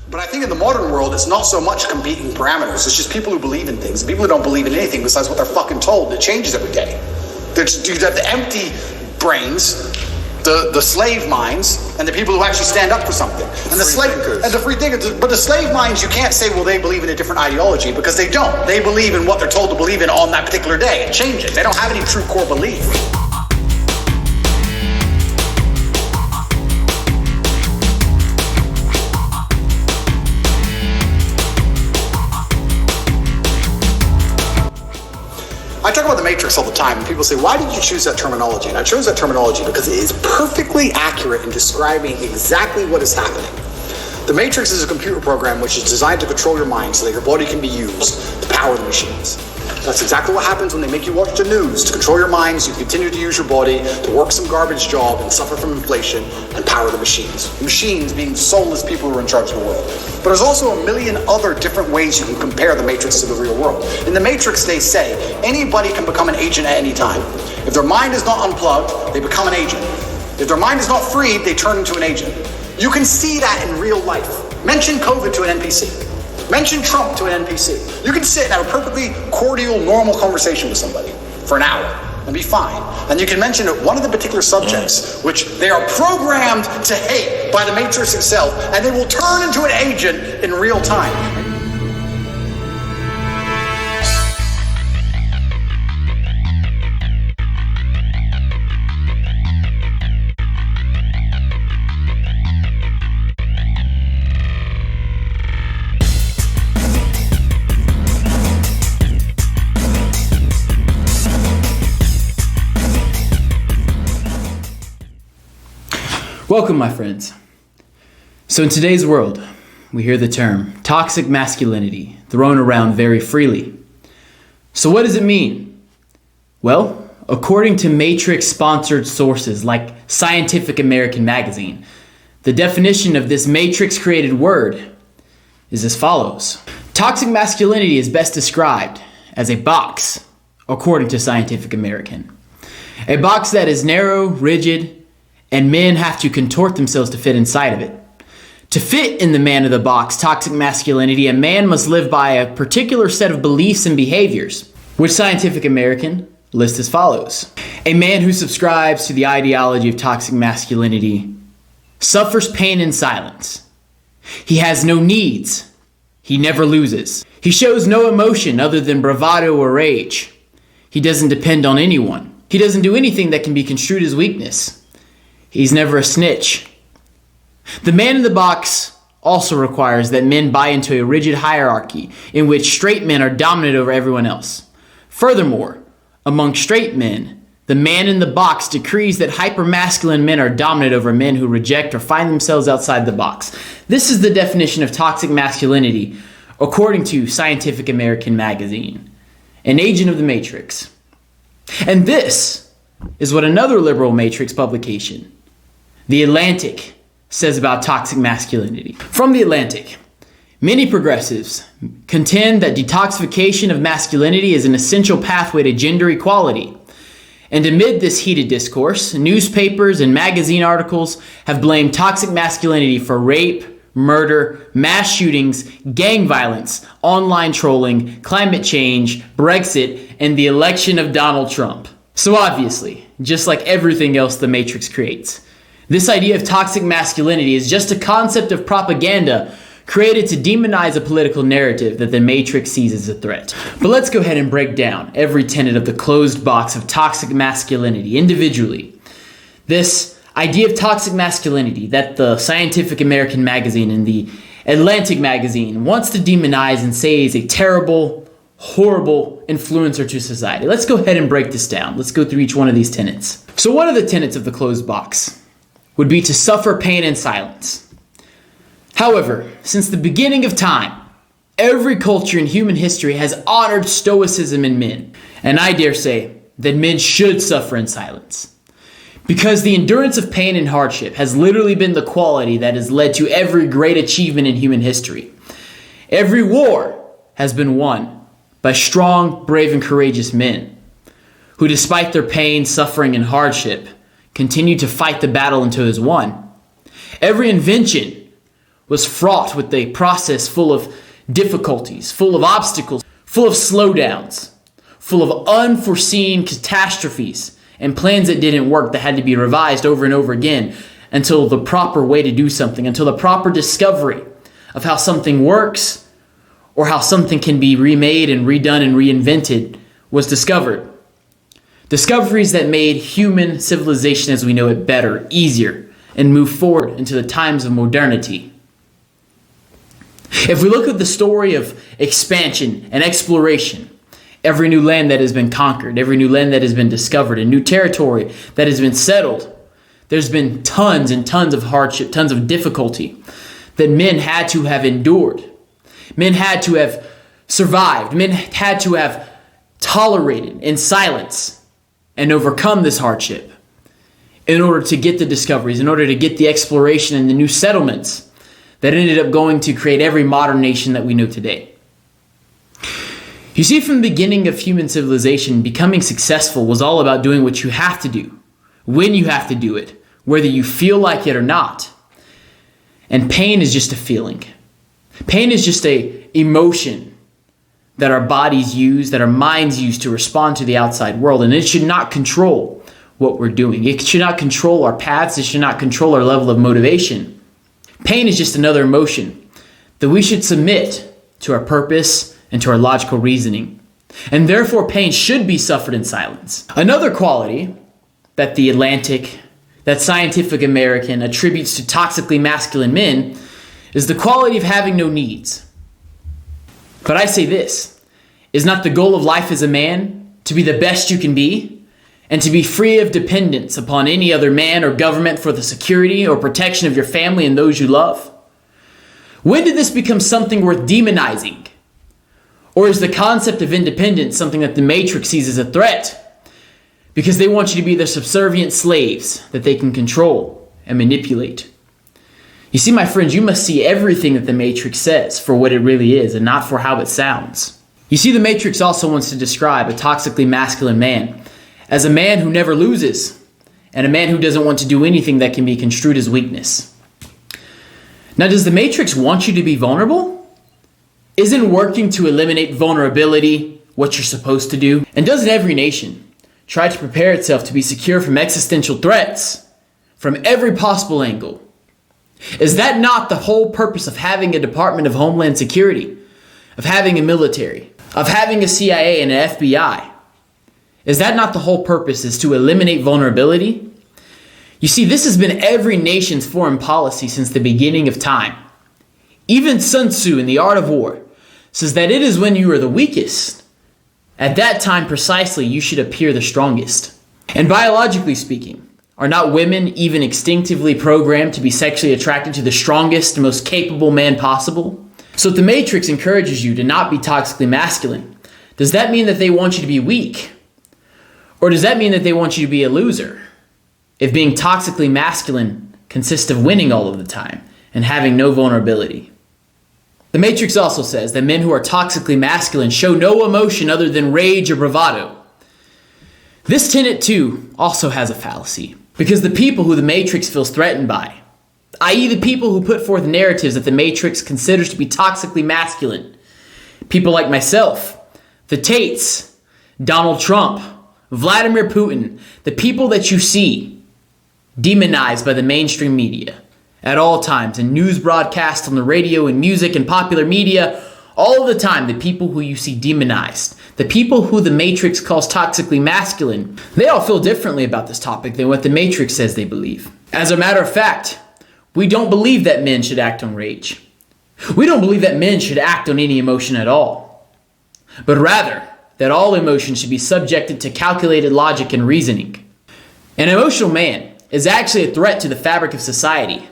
But I think in the modern world, it's not so much competing parameters. It's just people who believe in things. And people who don't believe in anything besides what they're fucking told. It changes every day. You have the empty brains, the slave minds, and the people who actually stand up for something. And the free thinkers. But the slave minds, you can't say, well, they believe in a different ideology, because they don't. They believe in what they're told to believe in on that particular day. It changes. They don't have any true core belief. I talk about the Matrix all the time, and people say, why did you choose that terminology? And I chose that terminology because it is perfectly accurate in describing exactly what is happening. The Matrix is a computer program which is designed to control your mind so that your body can be used to power the machines. That's exactly what happens when they make you watch the news. To control your mind so you continue to use your body to work some garbage job and suffer from inflation and power the machines. Machines being soulless people who are in charge of the world. But there's also a million other different ways you can compare the Matrix to the real world. In the Matrix, they say anybody can become an agent at any time. If their mind is not unplugged, they become an agent. If their mind is not freed, they turn into an agent. You can see that in real life. Mention COVID to an NPC. Mention Trump to an NPC. You can sit and have a perfectly cordial, normal conversation with somebody for an hour and be fine. And you can mention one of the particular subjects which they are programmed to hate by the Matrix itself, and they will turn into an agent in real time. Welcome, my friends. So in today's world, we hear the term toxic masculinity thrown around very freely. So what does it mean? Well, according to Matrix-sponsored sources like Scientific American magazine, the definition of this Matrix-created word is as follows. Toxic masculinity is best described as a box, according to Scientific American. A box that is narrow, rigid, and men have to contort themselves to fit inside of it. To fit in the man of the box, toxic masculinity, a man must live by a particular set of beliefs and behaviors, which Scientific American lists as follows. A man who subscribes to the ideology of toxic masculinity suffers pain in silence. He has no needs. He never loses. He shows no emotion other than bravado or rage. He doesn't depend on anyone. He doesn't do anything that can be construed as weakness. He's never a snitch. The man in the box also requires that men buy into a rigid hierarchy in which straight men are dominant over everyone else. Furthermore, among straight men, the man in the box decrees that hypermasculine men are dominant over men who reject or find themselves outside the box. This is the definition of toxic masculinity, according to Scientific American magazine, an agent of the Matrix. And this is what another liberal Matrix publication, The Atlantic, says about toxic masculinity. From The Atlantic, many progressives contend that detoxification of masculinity is an essential pathway to gender equality. And amid this heated discourse, newspapers and magazine articles have blamed toxic masculinity for rape, murder, mass shootings, gang violence, online trolling, climate change, Brexit, and the election of Donald Trump. So obviously, just like everything else the Matrix creates, this idea of toxic masculinity is just a concept of propaganda created to demonize a political narrative that the Matrix sees as a threat. But let's go ahead and break down every tenet of the closed box of toxic masculinity individually. This idea of toxic masculinity that the Scientific American magazine and the Atlantic magazine wants to demonize and say is a terrible, horrible influencer to society. Let's go ahead and break this down. Let's go through each one of these tenets. So one of the tenets of the closed box would be to suffer pain in silence. However, since the beginning of time, every culture in human history has honored stoicism in men. And I dare say that men should suffer in silence. Because the endurance of pain and hardship has literally been the quality that has led to every great achievement in human history. Every war has been won by strong, brave, and courageous men who, despite their pain, suffering, and hardship, continue to fight the battle until it is won. Every invention was fraught with a process full of difficulties, full of obstacles, full of slowdowns, full of unforeseen catastrophes and plans that didn't work that had to be revised over and over again until the proper way to do something, until the proper discovery of how something works or how something can be remade and redone and reinvented was discovered. Discoveries that made human civilization as we know it better, easier, and move forward into the times of modernity. If we look at the story of expansion and exploration, every new land that has been conquered, every new land that has been discovered, a new territory that has been settled, there's been tons and tons of hardship, tons of difficulty that men had to have endured. Men had to have survived. Men had to have tolerated in silence and overcome this hardship in order to get the discoveries, in order to get the exploration and the new settlements that ended up going to create every modern nation that we know today. You see, from the beginning of human civilization, becoming successful was all about doing what you have to do, when you have to do it, whether you feel like it or not. And pain is just a feeling. Pain is just an emotion that our bodies use, that our minds use to respond to the outside world. And it should not control what we're doing. It should not control our paths. It should not control our level of motivation. Pain is just another emotion that we should submit to our purpose and to our logical reasoning. And therefore, pain should be suffered in silence. Another quality that the Atlantic, that Scientific American attributes to toxically masculine men is the quality of having no needs. But I say this, is not the goal of life as a man to be the best you can be and to be free of dependence upon any other man or government for the security or protection of your family and those you love? When did this become something worth demonizing? Or is the concept of independence something that the Matrix sees as a threat because they want you to be their subservient slaves that they can control and manipulate? You see, my friends, you must see everything that the Matrix says for what it really is and not for how it sounds. You see, the Matrix also wants to describe a toxically masculine man as a man who never loses and a man who doesn't want to do anything that can be construed as weakness. Now, does the Matrix want you to be vulnerable? Isn't working to eliminate vulnerability what you're supposed to do? And doesn't every nation try to prepare itself to be secure from existential threats from every possible angle? Is that not the whole purpose of having a Department of Homeland Security, of having a military, of having a CIA and an FBI? Is that not the whole purpose, is to eliminate vulnerability? You see, this has been every nation's foreign policy since the beginning of time. Even Sun Tzu in The Art of War says that it is when you are the weakest, at that time precisely you should appear the strongest. And biologically speaking, are not women even instinctively programmed to be sexually attracted to the strongest, most capable man possible? So if the Matrix encourages you to not be toxically masculine, does that mean that they want you to be weak? Or does that mean that they want you to be a loser? If being toxically masculine consists of winning all of the time and having no vulnerability. The Matrix also says that men who are toxically masculine show no emotion other than rage or bravado. This tenet too also has a fallacy, because the people who the Matrix feels threatened by, i.e. the people who put forth narratives that the Matrix considers to be toxically masculine, people like myself, the Tates, Donald Trump, Vladimir Putin, the people that you see demonized by the mainstream media at all times, in news broadcasts, on the radio, in music, and popular media, all of the time, the people who you see demonized, the people who the Matrix calls toxically masculine, they all feel differently about this topic than what the Matrix says they believe. As a matter of fact, we don't believe that men should act on rage. We don't believe that men should act on any emotion at all, but rather that all emotions should be subjected to calculated logic and reasoning. An emotional man is actually a threat to the fabric of society.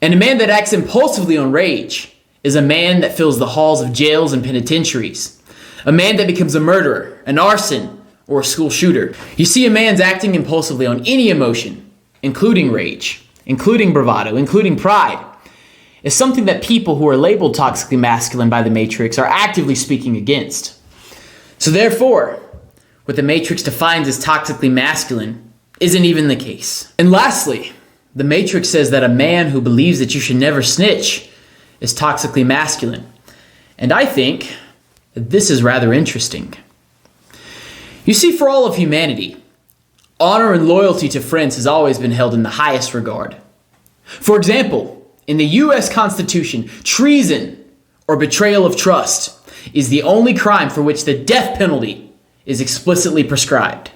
And a man that acts impulsively on rage is a man that fills the halls of jails and penitentiaries. A man that becomes a murderer, an arson, or a school shooter. You see, a man's acting impulsively on any emotion, including rage, including bravado, including pride, is something that people who are labeled toxically masculine by the Matrix are actively speaking against. So therefore, what the Matrix defines as toxically masculine isn't even the case. And lastly, the Matrix says that a man who believes that you should never snitch is toxically masculine. And I think that this is rather interesting. You see, for all of humanity, honor and loyalty to friends has always been held in the highest regard. For example, in the US Constitution, treason or betrayal of trust is the only crime for which the death penalty is explicitly prescribed.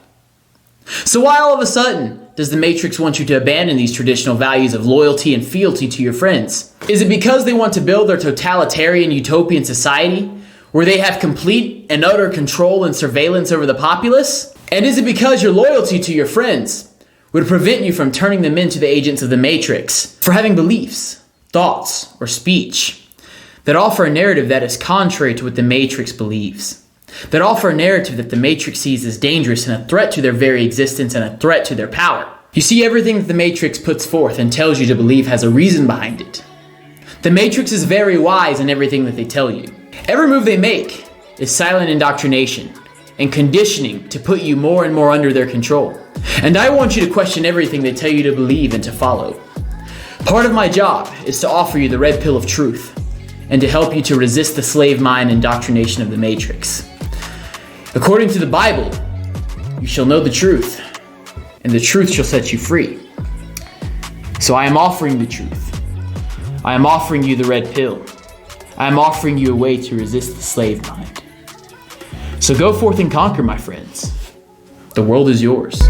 So why all of a sudden does the Matrix want you to abandon these traditional values of loyalty and fealty to your friends? Is it because they want to build their totalitarian utopian society where they have complete and utter control and surveillance over the populace? And is it because your loyalty to your friends would prevent you from turning them into the agents of the Matrix for having beliefs, thoughts, or speech that offer a narrative that is contrary to what the Matrix believes? That offer a narrative that the Matrix sees as dangerous and a threat to their very existence and a threat to their power. You see, everything that the Matrix puts forth and tells you to believe has a reason behind it. The Matrix is very wise in everything that they tell you. Every move they make is silent indoctrination and conditioning to put you more and more under their control. And I want you to question everything they tell you to believe and to follow. Part of my job is to offer you the red pill of truth and to help you to resist the slave mind indoctrination of the Matrix. According to the Bible, you shall know the truth, and the truth shall set you free. So I am offering the truth. I am offering you the red pill. I am offering you a way to resist the slave mind. So go forth and conquer, my friends. The world is yours.